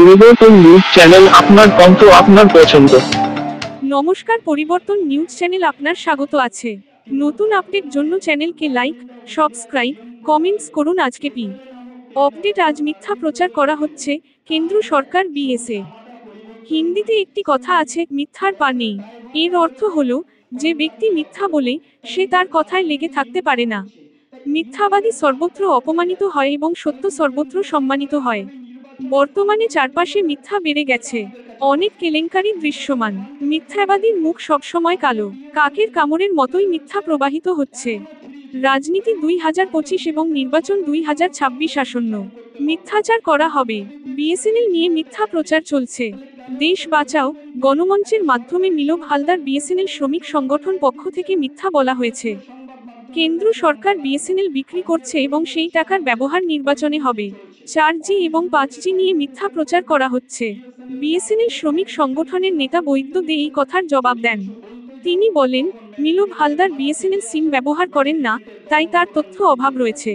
পরিবর্তন news channel, আপনার কণ্ঠ, আপনার পছন্দ। নমস্কার, পরিবর্তন নিউজ চ্যানেল আপনার স্বাগত আছে। নতুন আপডেট জন্য চ্যানেলকে লাইক, সাবস্ক্রাইব, কমেন্টস করুন। আজকে আপডেট। আজ মিথ্যা প্রচার করা হচ্ছে কেন্দ্র সরকার বিএসএ। হিন্দিতে একটি কথা আছে, মিথ্যার পা নেই। এর অর্থ হলো, যে ব্যক্তি মিথ্যা বলে সে তার কথায় লেগে থাকতে পারে না। মিথ্যাবাদী সর্বত্র অপমানিত হয় এবং সত্য সর্বত্র সম্মানিত হয়। বর্তমানে চারপাশে মিথ্যা বেড়ে গেছে, অনেক কেলেঙ্কারি দৃশ্যমান। মিথ্যাবাদীর মুখ সবসময় কালো, কাকের কামড়ের মতোই মিথ্যা প্রবাহিত হচ্ছে। রাজনীতি 2025 এবং নির্বাচন 2026 আসন্ন। মিথ্যাচার করা হবে। বিএসএনএল নিয়ে মিথ্যা প্রচার চলছে। দেশ বাঁচাও গণমঞ্চের মাধ্যমে মিলন হালদার বিএসএনএল শ্রমিক সংগঠন পক্ষ থেকে মিথ্যা বলা হয়েছে। কেন্দ্র সরকার বিএসএনএল বিক্রি করছে এবং সেই টাকার ব্যবহার নির্বাচনে হবে। 4G এবং 5G নিয়ে মিথ্যা প্রচার করা হচ্ছে। বিএসএনএল শ্রমিক সংগঠনের নেতা বৈদ্য দে এই কথার জবাব দেন। তিনি বলেন, মিলন হালদার বিএসএনএল সিম ব্যবহার করেন না, তাই তার তথ্য অভাব রয়েছে।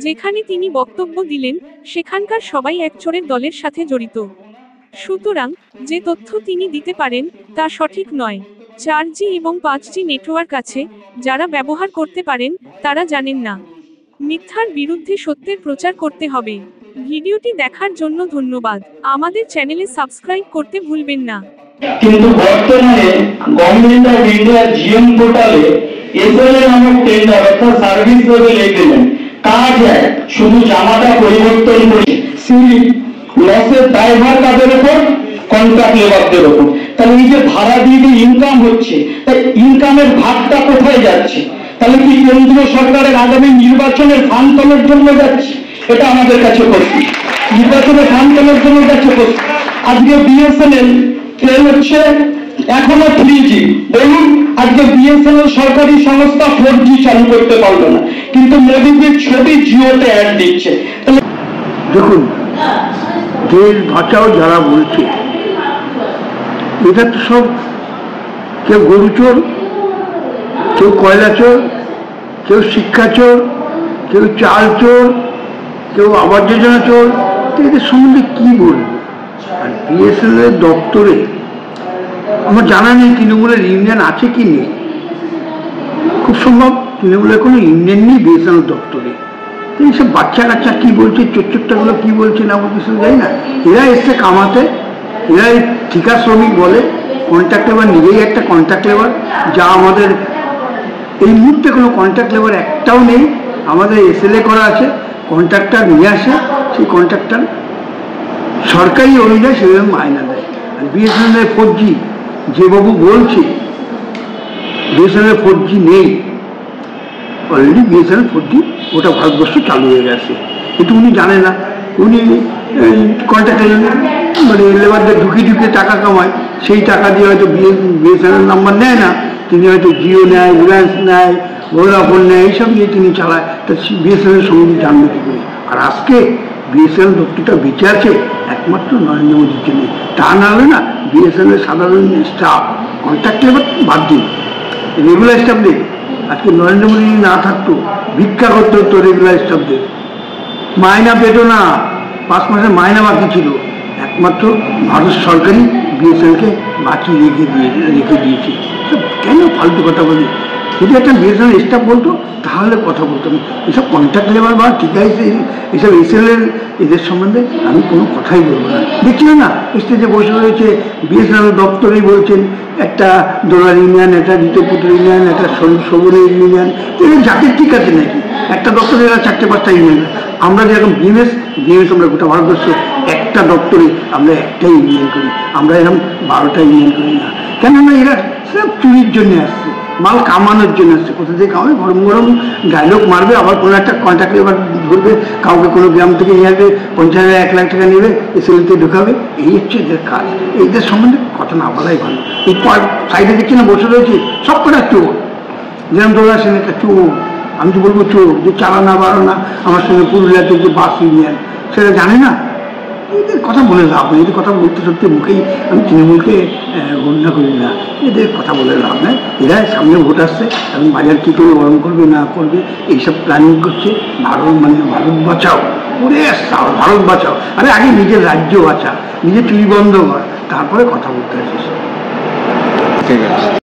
যেখানে তিনি বক্তব্য দিলেন সেখানকার সবাই এক চোরের দলের সাথে জড়িত। সুতরাং যে তথ্য তিনি দিতে পারেন তা সঠিক নয়। 4G এবং 5G নেটওয়ার্ক আছে, যারা ব্যবহার করতে পারেন তারা জানেন না। মিথ্যার বিরুদ্ধে সত্যের প্রচার করতে হবে। ভিডিওটি দেখার জন্য ধন্যবাদ। আমাদের চ্যানেলে সাবস্ক্রাইব করতে ভুলবেন না। কিন্তু বর্তমানে গভর্নমেন্ট অফ ইন্ডিয়া জিএম পোর্টালে এসএলএ নামক টেন্ডার অর্থাৎ সার্ভিস লেভেল এগ্রিমেন্ট কাজ এক, শুধু জামাটা পরিবর্তন করে সিভিল লসের দায়ভার কাদের উপর? কন্ট্রাক্ট লেবারদের উপর। তাহলে এই যে ভাড়া দিয়ে যে ইনকাম হচ্ছে, তাই ইনকামের ভাগটা কোথায় যাচ্ছে? তাহলে কি কেন্দ্রীয় সরকারের আগামী নির্বাচনের ফান্ড তোলার জন্য যাচ্ছে? এটা আমাদের কাছে প্রশ্ন। নির্বাচনের ফান্ড তোলার জন্য যাচ্ছে প্রশ্ন। আজকে বিএসএনএল ট্রেন হচ্ছে এখনো 3G, বলুন আজকে বিএসএনএল সরকারি সংস্থা 4G চালু করতে পারলো না, কিন্তু মোদীজির ছবি জিওতে অ্যাড দিচ্ছে। দেখুন, দেশ বাঁচাও যারা বলছে, এটা তো সব কেউ গরু চোর, কেউ কয়লা চোর, কেউ শিক্ষা চোর, কেউ চাল চোর, কেউ আবাস যোজনা চোর। এদের সম্বন্ধে কি বলবো? আর বিএসএনএল দপ্তরে আমার জানা নেই তৃণমূলের ইউনিয়ন আছে কি নেই। খুব সম্ভব তৃণমূলের কোনো ইউনিয়ন নেই বিএসএনএল দপ্তরে। এইসব বাচ্চা কাচ্চা কি বলছে, চোরটাগুলো কি বলছে না বলছে জানি না। এরা এসছে কামাতে, এরা ঠিকা শ্রমিক বলে, কন্ট্রাক্ট লেবার নিজেই একটা কন্ট্রাক্ট লেবার, যা আমাদের এই মুহূর্তে কোনো কন্ট্রাক্ট লেবার একটাও নেই। আমাদের এসএলএ করা আছে, কন্ট্রাক্টর নিয়ে আসে, সেই কন্ট্রাক্টর সরকারি অনুযায়ী সেভাবে মায়না দেয়। আর বিএসএনএল 4G যে বাবু বলছে বিএসএনএল 4G নেই, অলরেডি বিএসএনএল 4G ওটা ভারতবর্ষ চালু হয়ে গেছে, কিন্তু উনি জানে না। উনি কন্ট্রাক্টর মানে লেবারদের ঢুকিয়ে টাকা কামায়, সেই টাকা দিয়ে হয়তো বিএসএনএল নাম্বার নেয় না, তিনি হয়তো জিও নেয়, রিলায়েন্স নেয়, ভোডাফোন নেয়, এইসব নিয়ে তিনি চালায়। তা বিএসএনএল সম্বন্ধে জানবে কি করে? আর আজকে বিএসএনএল দপ্তরটা বেঁচে আছে একমাত্র নরেন্দ্র মোদীর জন্য। তা না হলে না বিএসএনএল সাধারণ স্টাফ, কন্ট্রাক্ট লেবার বাদ দিন, রেগুলার স্টাফদের আজকে নরেন্দ্র মোদী না থাকতো ভিক্ষা করতে হতো রেগুলার স্টাফদের। মাইনা পেত না, 5 মাসের মাইনা বাকি ছিল। একমাত্র ভারত সরকারই বিএসএনএলকে বাঁচিয়ে রেখে দিয়েছে। কেন ফালতু কথা বলি? যদি একটা বিএসএনএল স্টাফ বলতো তাহলে কথা বলতাম। এসব কন্ট্রাক্ট লেবার বা ঠিক আছে, এসব এসএলএল এদের সম্বন্ধে আমি কোনো কথাই বলবো না। দেখছি না স্টেজে বসে রয়েছে বিএসএনএল দপ্তরেই বলছেন একটা ডোলার ইউনিয়ন, একটা ঋতুপুত্র ইউনিয়ন, একটা সবুরের ইউনিয়ন। এদের জাতির ঠিক আছে নাকি? একটা দপ্তরে এরা 4-5টা ইউনিয়ন। আমরা যেরকম বিএমএস আমরা গোটা ভারতবর্ষ একটা দপ্তরে আমরা একটাই ইউনিয়ন করি, আমরা এরকম 12টা ইউনিয়ন করি না। কেননা এরা সব চুরির জন্য আসছে, মাল কামানোর জন্য আসছে। কোথা থেকে কামাবে? গরম গরম ডায়লগ মারবে, আবার কোনো একটা কন্ট্রাক্ট এবার ধরবে, কাউকে কোনো গ্রাম থেকে নিয়ে আসবে, 50,000-1 লাখ টাকা নেবে, এসএলএতে ঢুকাবে। এই হচ্ছে এদের কাজ। এদের সম্বন্ধে কথা না বলাই ভালো। এই সাইডে দেখছি না বসে রয়েছে সব কটা চোর, যেরকম ধরে আসেন একটা চোর। আমি তো বলবো চোর, যে চালানা বাড়ানা আমার সঙ্গে পুরুলিয়াতে যে বাস ইউনিয়ন, সেটা জানে না। এদের কথা বলে লাভ নেই। এদের কথা বলতে সত্যি মুখেই আমি তৃণমূলকে গণ্য করি না। এদের কথা বলে লাভ নেই। এরা সামনে ভোট আসছে, এবং বাজার কী করে গরম করবে না করবে এইসব প্ল্যানিং করছে। ভারত বাঁচাও পুরে ভারত বাঁচাও। আরে আগে নিজের রাজ্য বাঁচা, নিজের চুরি বন্ধ কর, তারপরে কথা বলতে আসিস। ঠিক আছে।